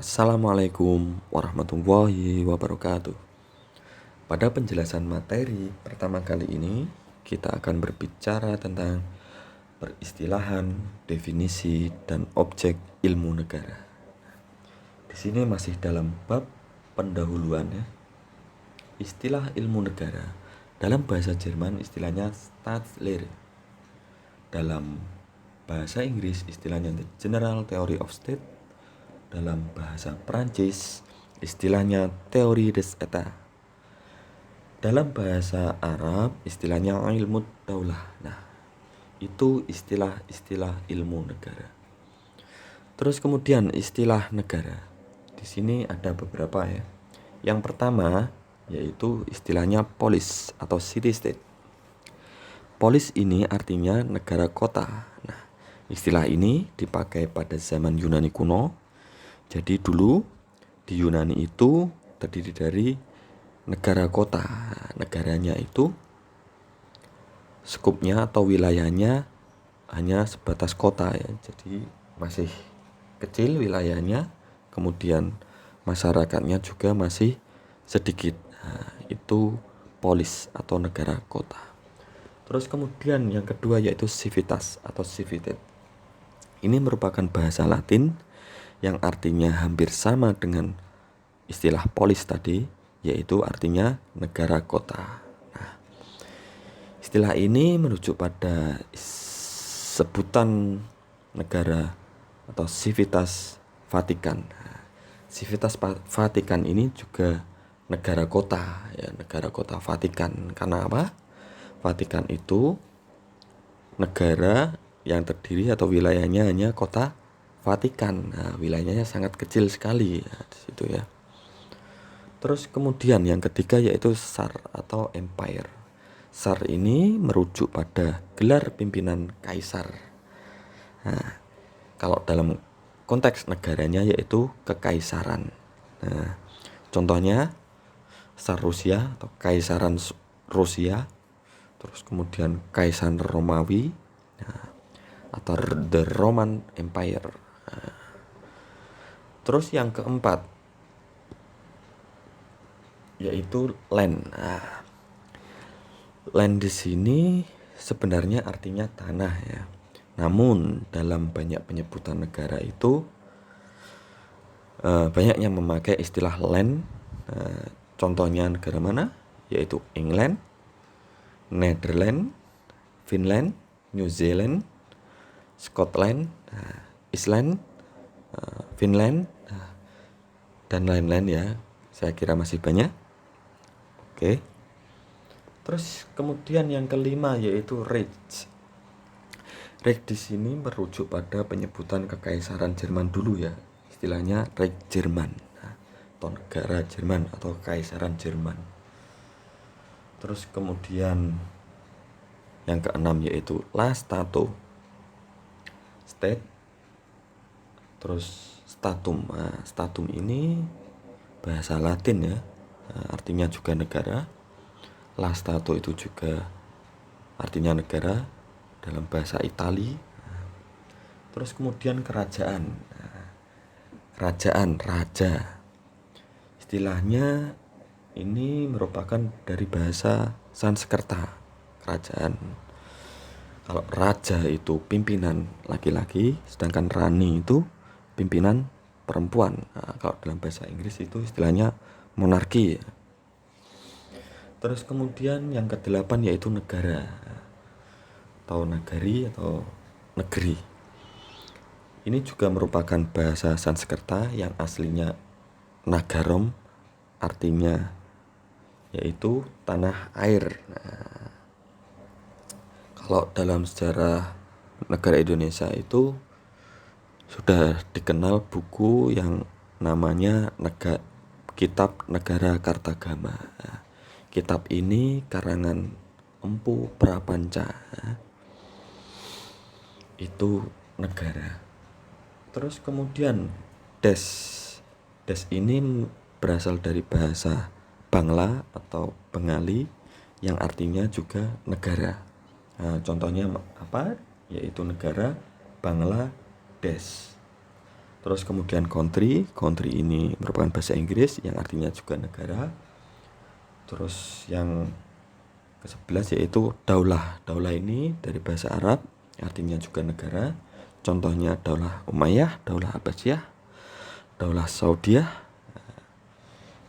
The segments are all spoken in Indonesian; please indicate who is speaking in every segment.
Speaker 1: Assalamualaikum warahmatullahi wabarakatuh. Pada penjelasan materi pertama kali ini, kita akan berbicara tentang peristilahan, definisi, dan objek ilmu negara. Di sini masih dalam bab pendahuluan ya. Istilah ilmu negara dalam bahasa Jerman istilahnya Staatslehre. Dalam bahasa Inggris istilahnya The General Theory of State. Dalam bahasa Prancis istilahnya Theorie des États. Dalam bahasa Arab istilahnya ilmu daulah. Nah, itu istilah-istilah ilmu negara. Terus kemudian istilah negara. Di sini ada beberapa ya. Yang pertama yaitu istilahnya polis atau city state. Polis ini artinya negara kota. Nah, istilah ini dipakai pada zaman Yunani kuno. Jadi dulu di Yunani itu terdiri dari negara kota. Negaranya itu skupnya atau wilayahnya hanya sebatas kota ya. Jadi masih kecil wilayahnya. Kemudian masyarakatnya juga masih sedikit. Nah, itu polis atau negara kota. Terus kemudian yang kedua yaitu civitas atau civitate. Ini merupakan bahasa Latin yang artinya hampir sama dengan istilah polis tadi, yaitu artinya negara kota. Nah, istilah ini merujuk pada sebutan negara atau Civitas Vatikan. Nah, Civitas Vatikan ini juga negara kota, ya, negara kota Vatikan. Karena apa? Vatikan itu negara yang terdiri atau wilayahnya hanya kota Vatikan. Nah, wilayahnya sangat kecil sekali ya, di situ ya. Terus kemudian yang ketiga yaitu Tsar atau Empire. Tsar ini merujuk pada gelar pimpinan kaisar. Nah, kalau dalam konteks negaranya yaitu kekaisaran. Nah, contohnya Tsar Rusia atau Kaisaran Rusia. Terus kemudian Kaisar Romawi, nah, atau The Roman Empire. Terus yang keempat yaitu land. Nah, land di sini sebenarnya artinya tanah ya. Namun dalam banyak penyebutan negara itu banyak yang memakai istilah land. Contohnya negara mana? Yaitu England, Netherlands, Finland, New Zealand, Scotland, Iceland, Finland, dan lain-lain ya. Saya kira masih banyak. Oke. Terus kemudian yang kelima yaitu Reich. Reich di sini merujuk pada penyebutan kekaisaran Jerman dulu ya. Istilahnya Reich Jerman atau negara Jerman atau kekaisaran Jerman. Terus kemudian yang keenam yaitu La Stato. State. Terus statum. Nah, statum ini bahasa Latin ya. Artinya juga negara. La Stato itu juga artinya negara dalam bahasa Itali. Terus kemudian kerajaan. Kerajaan, raja. Istilahnya ini merupakan dari bahasa Sanskerta, kerajaan. Kalau raja itu pimpinan laki-laki, sedangkan rani itu pimpinan perempuan. Nah, kalau dalam bahasa Inggris itu istilahnya monarki ya. Terus kemudian yang kedelapan yaitu negara atau nagari atau negeri. Ini juga merupakan bahasa Sanskerta yang aslinya nagarom, artinya yaitu tanah air. Nah, kalau dalam sejarah negara Indonesia itu sudah dikenal buku yang namanya Kitab Negara Kartagama. Nah, kitab ini karangan Empu Prapanca. Itu negara. Terus kemudian des. Des ini berasal dari bahasa Bangla atau Bengali yang artinya juga negara. Nah, contohnya apa? Yaitu negara Bangladesh. Terus kemudian country ini merupakan bahasa Inggris yang artinya juga negara. Terus yang ke-11 yaitu daulah. Daulah ini dari bahasa Arab artinya juga negara. Contohnya Daulah Umayyah, Daulah Abbasiyah, Daulah Saudiyah.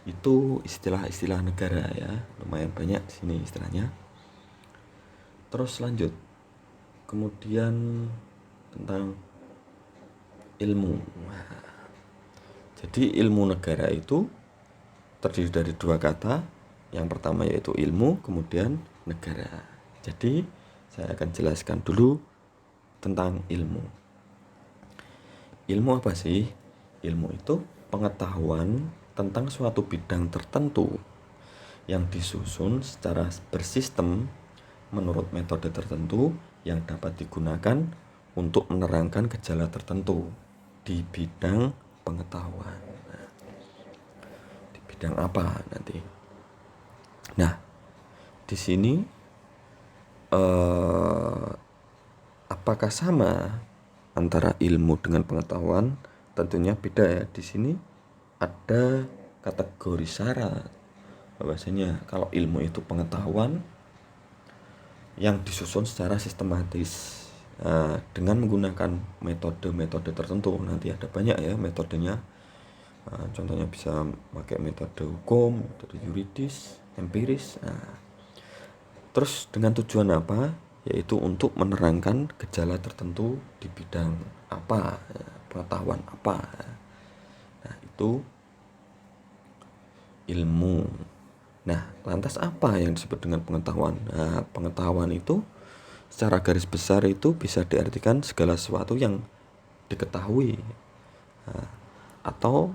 Speaker 1: Itu istilah-istilah negara ya, lumayan banyak di sini istilahnya. Terus lanjut. Kemudian tentang ilmu. Jadi ilmu negara itu terdiri dari dua kata. Yang pertama yaitu ilmu, kemudian negara. Jadi saya akan jelaskan dulu tentang ilmu. Ilmu apa sih? Ilmu itu pengetahuan tentang suatu bidang tertentu yang disusun secara bersistem menurut metode tertentu yang dapat digunakan untuk menerangkan gejala tertentu di bidang pengetahuan. Di bidang apa nanti? Nah, di sini apakah sama antara ilmu dengan pengetahuan? Tentunya beda ya. Di sini ada kategori syarat bahwasanya kalau ilmu itu pengetahuan yang disusun secara sistematis dengan menggunakan metode-metode tertentu. Nanti ada banyak ya metodenya. Contohnya bisa pakai metode hukum, metode yuridis, empiris. Terus dengan tujuan apa? Yaitu untuk menerangkan gejala tertentu di bidang apa, pengetahuan apa. Nah, itu ilmu. Nah, lantas apa yang disebut dengan pengetahuan? Nah, pengetahuan itu secara garis besar itu bisa diartikan segala sesuatu yang diketahui atau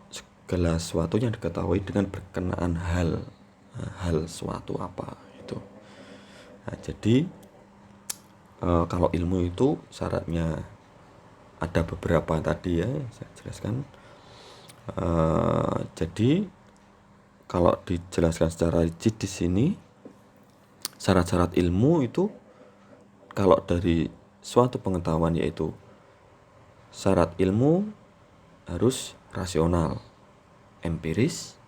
Speaker 1: segala sesuatu yang diketahui dengan berkenaan hal suatu apa itu. Nah, jadi kalau ilmu itu syaratnya ada beberapa tadi ya saya jelaskan. Jadi kalau dijelaskan secara rigid di sini syarat-syarat ilmu itu kalau dari suatu pengetahuan yaitu syarat ilmu harus rasional, empiris,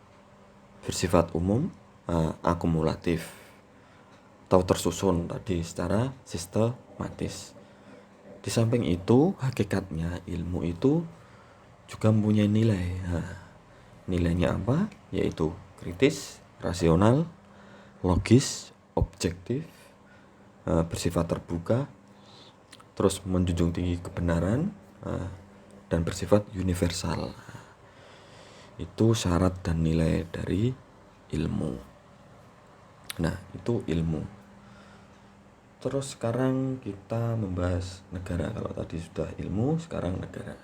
Speaker 1: bersifat umum, akumulatif, atau tersusun tadi secara sistematis. Di samping itu, hakikatnya ilmu itu juga mempunyai nilai. Nilainya apa? Yaitu kritis, rasional, logis, objektif, bersifat terbuka, terus menjunjung tinggi kebenaran, dan bersifat universal. Itu syarat dan nilai dari ilmu. Nah, itu ilmu. Terus sekarang kita membahas negara. Kalau tadi sudah ilmu, sekarang negara.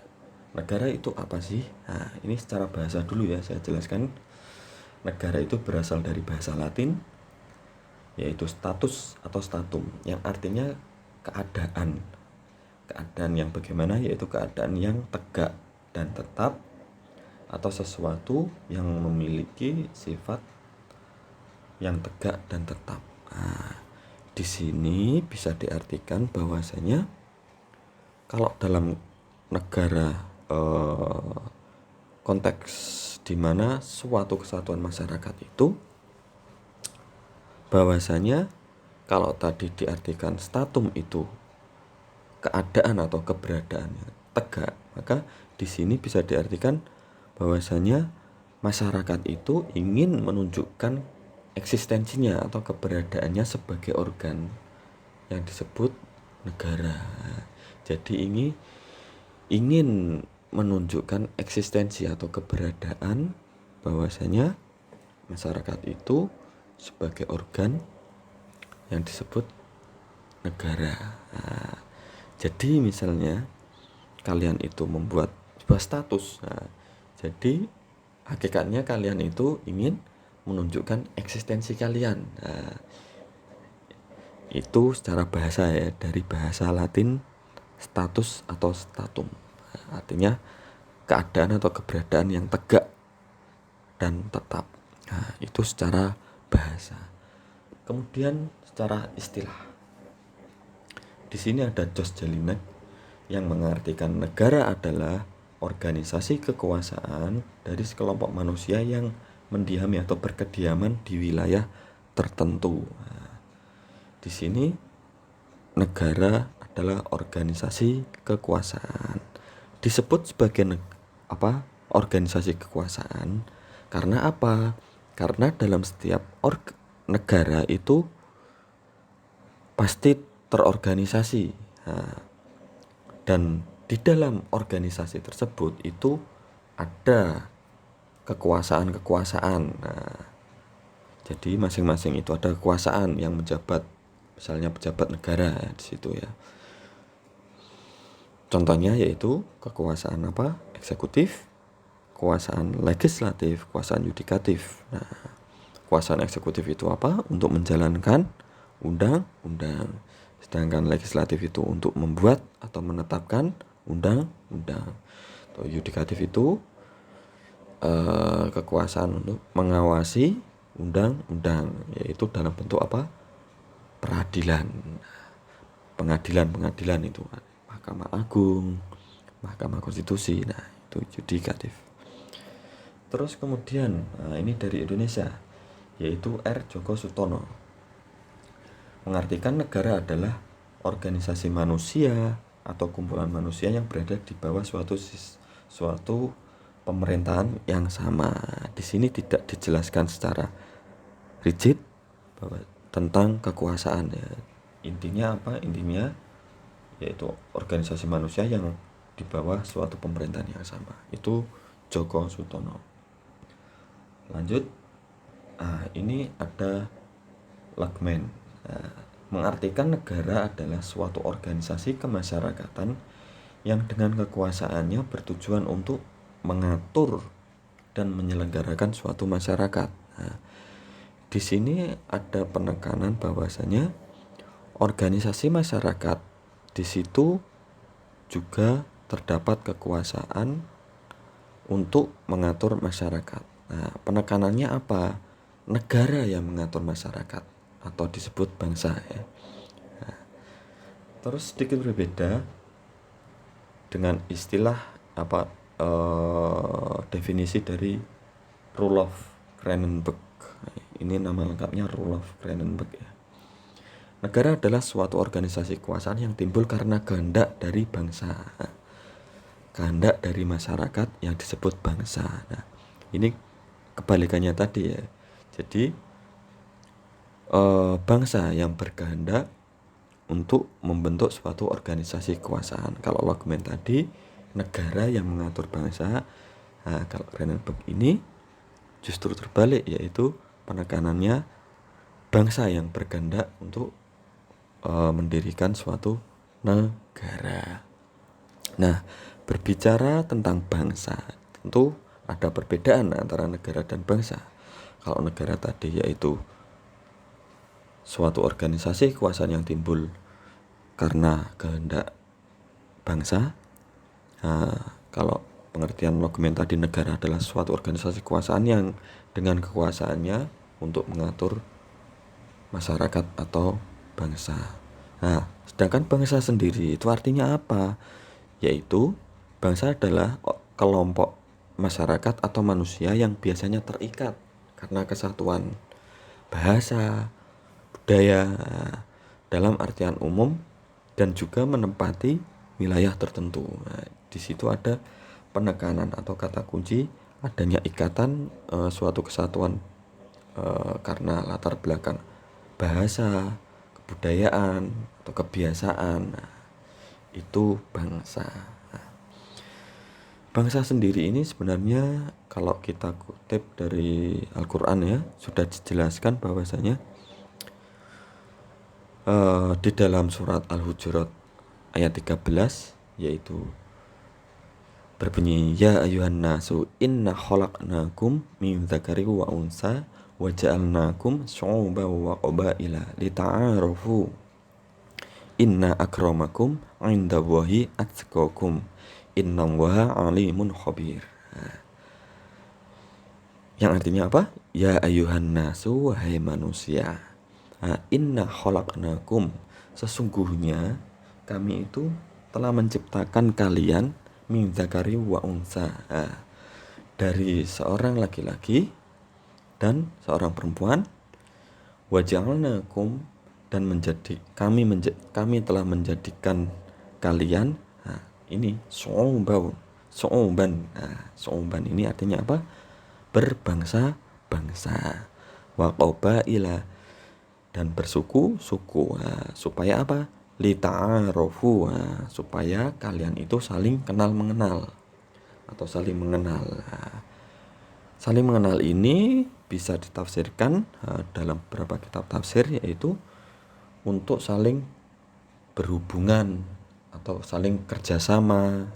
Speaker 1: Negara itu apa sih? Nah, ini secara bahasa dulu ya saya jelaskan. Negara itu berasal dari bahasa Latin, yaitu status atau statum, yang artinya keadaan. Keadaan yang bagaimana? Yaitu keadaan yang tegak dan tetap, atau sesuatu yang memiliki sifat yang tegak dan tetap. Nah, di sini bisa diartikan bahwasanya kalau dalam negara konteks di mana suatu kesatuan masyarakat itu bahwasanya kalau tadi diartikan statum itu keadaan atau keberadaannya tegak, maka di sini bisa diartikan bahwasanya masyarakat itu ingin menunjukkan eksistensinya atau keberadaannya sebagai organ yang disebut negara. Jadi ini ingin menunjukkan eksistensi atau keberadaan bahwasanya masyarakat itu sebagai organ yang disebut negara. Nah, jadi misalnya kalian itu membuat sebuah status. Nah, jadi hakikatnya kalian itu ingin menunjukkan eksistensi kalian. Nah, itu secara bahasa ya, dari bahasa Latin status atau statum. Nah, artinya keadaan atau keberadaan yang tegak dan tetap. Nah, itu secara bahasa. Kemudian secara istilah. Di sini ada Jos Jelinek yang mengartikan negara adalah organisasi kekuasaan dari sekelompok manusia yang mendiami atau berkediaman di wilayah tertentu. Nah, di sini negara adalah organisasi kekuasaan. Disebut sebagai organisasi kekuasaan karena apa? Karena dalam setiap negara itu pasti terorganisasi. Nah, dan di dalam organisasi tersebut itu ada kekuasaan-kekuasaan. Nah, jadi masing-masing itu ada kekuasaan yang menjabat, misalnya pejabat negara di situ ya. Contohnya yaitu kekuasaan eksekutif, kekuasaan legislatif, kekuasaan yudikatif. Nah, kekuasaan eksekutif itu untuk menjalankan undang-undang. Sedangkan legislatif itu untuk membuat atau menetapkan undang-undang. Atau yudikatif itu kekuasaan untuk mengawasi undang-undang, yaitu dalam bentuk peradilan, pengadilan itu Mahkamah Agung, Mahkamah Konstitusi. Nah, itu yudikatif. Terus kemudian ini dari Indonesia, yaitu R. Djoko Sutono, mengartikan negara adalah organisasi manusia atau kumpulan manusia yang berada di bawah suatu pemerintahan yang sama. Di sini tidak dijelaskan secara rigid bahwa tentang kekuasaan ya. Intinya Intinya yaitu organisasi manusia yang di bawah suatu pemerintahan yang sama. Itu Djoko Sutono. Lanjut, ini ada Lagman. Mengartikan negara adalah suatu organisasi kemasyarakatan yang dengan kekuasaannya bertujuan untuk mengatur dan menyelenggarakan suatu masyarakat. Nah, di sini ada penekanan bahwasanya organisasi masyarakat di situ juga terdapat kekuasaan untuk mengatur masyarakat. Nah, penekanannya apa? Negara yang mengatur masyarakat atau disebut bangsa ya. Nah, terus sedikit berbeda dengan istilah definisi dari Roelof Kranenburg. Ini nama lengkapnya Roelof Kranenburg ya. Negara adalah suatu organisasi kekuasaan yang timbul karena kehendak dari bangsa, kehendak dari masyarakat yang disebut bangsa. Nah, ini kebalikannya tadi ya. Jadi bangsa yang berkehendak untuk membentuk suatu organisasi kekuasaan. Kalau Lagman tadi negara yang mengatur bangsa. Nah, kalau Kranenburg ini justru terbalik, yaitu penekanannya bangsa yang berkehendak untuk mendirikan suatu negara. Nah, berbicara tentang bangsa, tentu ada perbedaan antara negara dan bangsa. Kalau negara tadi yaitu suatu organisasi kekuasaan yang timbul karena kehendak bangsa. Nah, kalau pengertian Lagman tadi, negara adalah suatu organisasi kekuasaan yang dengan kekuasaannya untuk mengatur masyarakat atau bangsa. Nah, sedangkan bangsa sendiri itu artinya apa? Yaitu bangsa adalah kelompok masyarakat atau manusia yang biasanya terikat karena kesatuan bahasa, budaya dalam artian umum dan juga menempati wilayah tertentu. Nah, di situ ada penekanan atau kata kunci adanya ikatan suatu kesatuan karena latar belakang bahasa, kebudayaan atau kebiasaan. Nah, itu bangsa. Nah, bangsa sendiri ini sebenarnya kalau kita kutip dari Al-Quran ya, sudah dijelaskan bahwasanya di dalam surat Al-Hujurat ayat 13 yaitu berbunyi, ya ayuhan nasu inna khalaqnakum min dzakari wa unsa wa ja'alnakum syu'uban wa qabaila lita'arafu inna akramakum 'indallahi atqakum innallaha 'alimun khabir. Yang artinya apa? Ya ayuhan nasu, wahai manusia. Inna khalaqnakum, sesungguhnya kami itu telah menciptakan kalian min dzakari wa unsa. Dari seorang laki-laki dan seorang perempuan. Wa ja'alnakum, dan kami telah menjadikan kalian, ini su'uban. Su'uban ini artinya apa? Berbangsa-bangsa. Wa qabaila, dan bersuku-suku. Supaya apa? Lita'arofu, supaya kalian itu saling kenal mengenal atau saling mengenal. Saling mengenal ini bisa ditafsirkan dalam beberapa kitab tafsir, yaitu untuk saling berhubungan atau saling kerjasama,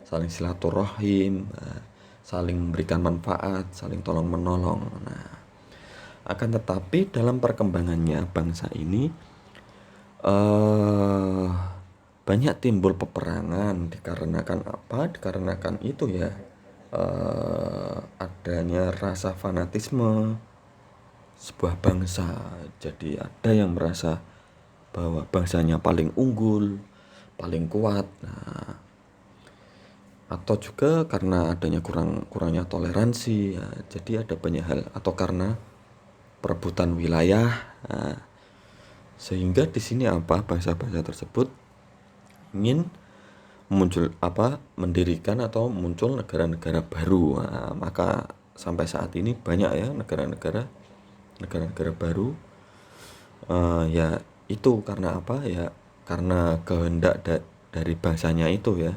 Speaker 1: saling silaturahim, saling memberikan manfaat, saling tolong menolong. Akan tetapi dalam perkembangannya bangsa ini banyak timbul peperangan. Dikarenakan apa? Dikarenakan itu ya, adanya rasa fanatisme sebuah bangsa. Jadi ada yang merasa bahwa bangsanya paling unggul, paling kuat. Atau juga karena adanya kurangnya toleransi. Jadi ada banyak hal, atau karena perebutan wilayah. Sehingga di sini apa, bangsa-bangsa tersebut ingin mendirikan atau muncul negara-negara baru. Maka sampai saat ini banyak ya negara-negara baru. Ya itu karena apa ya, karena kehendak dari bangsanya itu ya,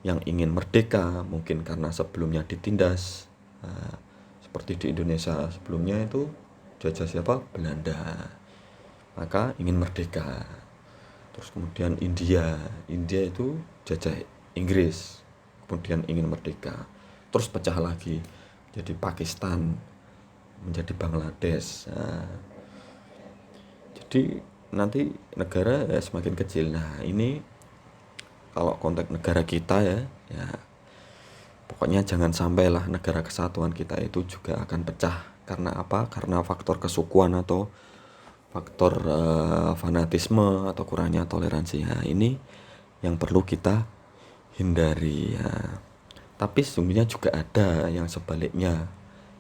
Speaker 1: yang ingin merdeka. Mungkin karena sebelumnya ditindas, seperti di Indonesia sebelumnya itu jajah siapa? Belanda, maka ingin merdeka. Terus kemudian India itu jajah Inggris, kemudian ingin merdeka. Terus pecah lagi, jadi Pakistan, menjadi Bangladesh. Jadi nanti negara semakin kecil. Nah ini kalau konteks negara kita ya pokoknya jangan sampailah negara kesatuan kita itu juga akan pecah. Karena apa? Karena faktor kesukuan atau faktor fanatisme atau kurangnya toleransi. Ini yang perlu kita hindari ya. Tapi sesungguhnya juga ada yang sebaliknya,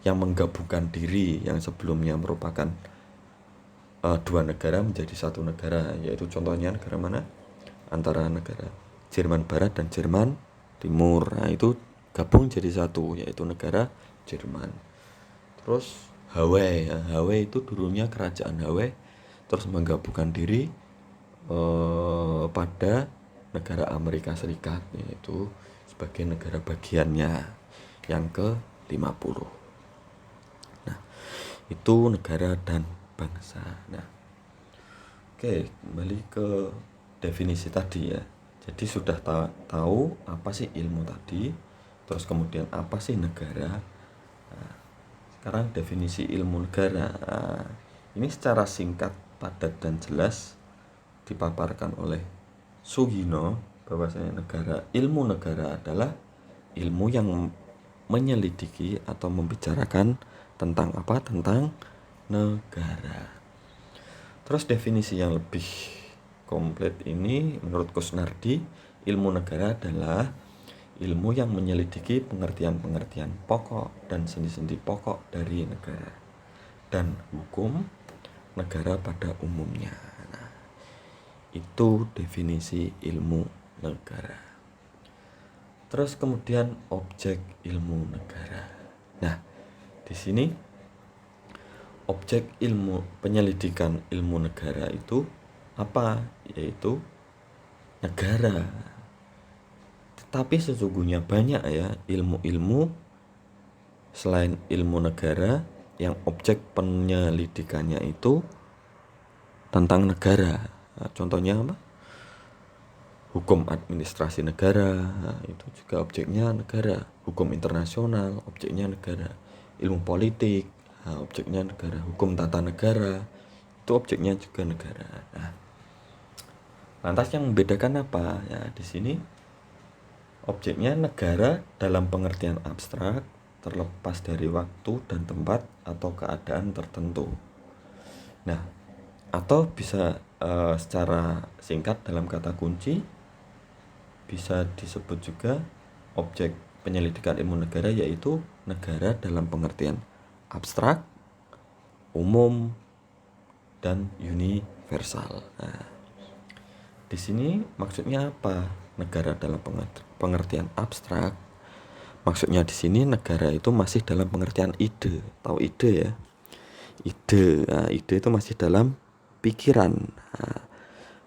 Speaker 1: yang menggabungkan diri, yang sebelumnya merupakan dua negara menjadi satu negara. Yaitu contohnya negara mana? Antara negara Jerman Barat dan Jerman Timur. Itu gabung jadi satu, yaitu negara Jerman. Terus Hawaii itu dulunya kerajaan Hawaii, terus menggabungkan diri pada negara Amerika Serikat, yaitu sebagai negara bagiannya yang ke-50. Nah, itu negara dan bangsa. Nah, oke, kembali ke definisi tadi ya. Jadi sudah tahu apa sih ilmu tadi, terus kemudian apa sih negara. Sekarang definisi ilmu negara. Ini secara singkat, padat dan jelas dipaparkan oleh Sugino, bahwasanya ilmu negara adalah ilmu yang menyelidiki atau membicarakan tentang apa? Tentang negara. Terus definisi yang lebih komplit ini menurut Kusnardi, ilmu negara adalah ilmu yang menyelidiki pengertian-pengertian pokok dan sendi-sendi pokok dari negara dan hukum negara pada umumnya. Nah, itu definisi ilmu negara. Terus kemudian objek ilmu negara. Nah, di sini objek penyelidikan ilmu negara itu apa? Yaitu negara. Tetapi sesungguhnya banyak ya ilmu-ilmu selain ilmu negara yang objek penyelidikannya itu tentang negara. Contohnya apa? Hukum administrasi negara, itu juga objeknya negara. Hukum internasional, objeknya negara. Ilmu politik, objeknya negara. Hukum tata negara, itu objeknya juga negara. Nah, lantas yang membedakan apa? Ya, di sini objeknya negara dalam pengertian abstrak, terlepas dari waktu dan tempat atau keadaan tertentu. Nah, atau bisa secara singkat dalam kata kunci, bisa disebut juga objek penyelidikan ilmu negara, yaitu negara dalam pengertian abstrak, umum, dan universal. Nah, di sini maksudnya apa? Negara dalam pengertian abstrak. Maksudnya di sini negara itu masih dalam pengertian ide. Tahu ide ya? Ide. Nah, ide itu masih dalam pikiran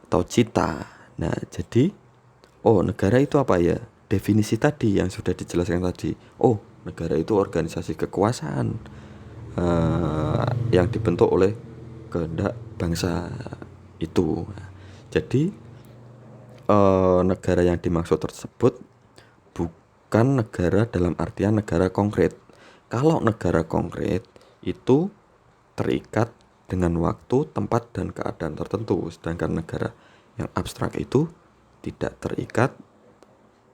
Speaker 1: atau cita. Nah, jadi negara itu apa ya? Definisi tadi yang sudah dijelaskan tadi. Negara itu organisasi kekuasaan yang dibentuk oleh kehendak bangsa itu. Jadi negara yang dimaksud tersebut bukan negara dalam artian negara konkret. Kalau negara konkret itu terikat dengan waktu, tempat, dan keadaan tertentu. Sedangkan negara yang abstrak itu tidak terikat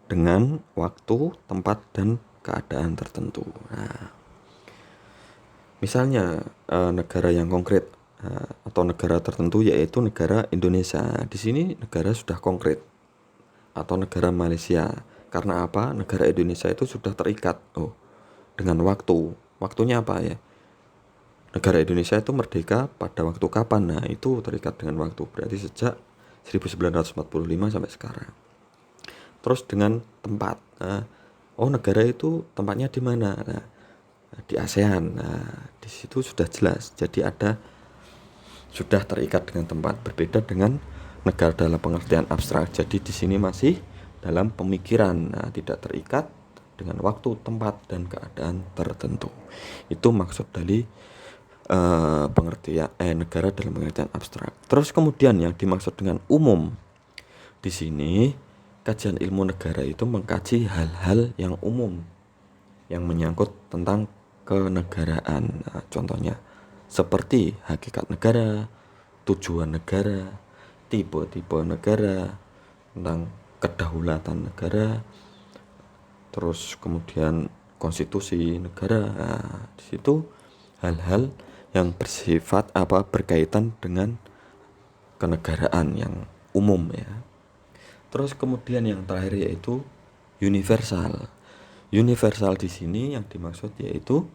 Speaker 1: dengan waktu, tempat, dan keadaan tertentu. Nah, misalnya negara yang konkret atau negara tertentu yaitu negara Indonesia. Di sini negara sudah konkret, atau negara Malaysia. Karena apa? Negara Indonesia itu sudah terikat dengan waktu. Waktunya apa ya? Negara Indonesia itu merdeka pada waktu kapan? Nah, itu terikat dengan waktu. Berarti sejak 1945 sampai sekarang. Terus dengan tempat. Negara itu tempatnya di mana? Nah, di ASEAN. Nah, di situ sudah jelas. Jadi sudah terikat dengan tempat, berbeda dengan negara dalam pengertian abstrak. Jadi di sini masih dalam pemikiran. Nah, tidak terikat dengan waktu, tempat, dan keadaan tertentu. Itu maksud dari pengertian negara dalam pengertian abstrak. Terus kemudian yang dimaksud dengan umum, di sini kajian ilmu negara itu mengkaji hal-hal yang umum yang menyangkut tentang kenegaraan. Nah, contohnya seperti hakikat negara, tujuan negara, tipe-tipe negara, tentang kedaulatan negara, terus kemudian konstitusi negara. Nah, di situ hal-hal yang bersifat berkaitan dengan kenegaraan yang umum ya. Terus kemudian yang terakhir yaitu universal. Universal di sini yang dimaksud yaitu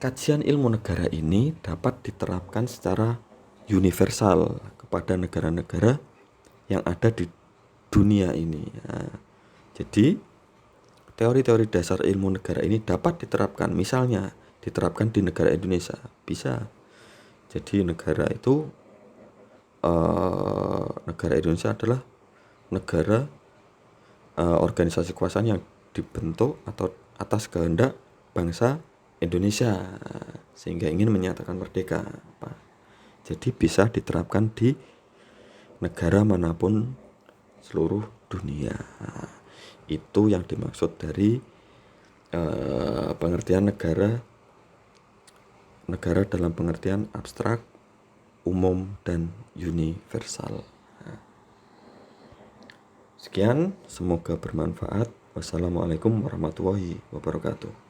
Speaker 1: kajian ilmu negara ini dapat diterapkan secara universal kepada negara-negara yang ada di dunia ini. Nah, jadi teori-teori dasar ilmu negara ini dapat diterapkan, misalnya diterapkan di negara Indonesia, bisa. Jadi negara Indonesia adalah negara organisasi kekuasaan yang dibentuk atau atas kehendak bangsa Indonesia sehingga ingin menyatakan merdeka. Jadi bisa diterapkan di negara manapun seluruh dunia. Itu yang dimaksud dari pengertian negara dalam pengertian abstrak, umum, dan universal. Sekian, semoga bermanfaat. Wassalamualaikum warahmatullahi wabarakatuh.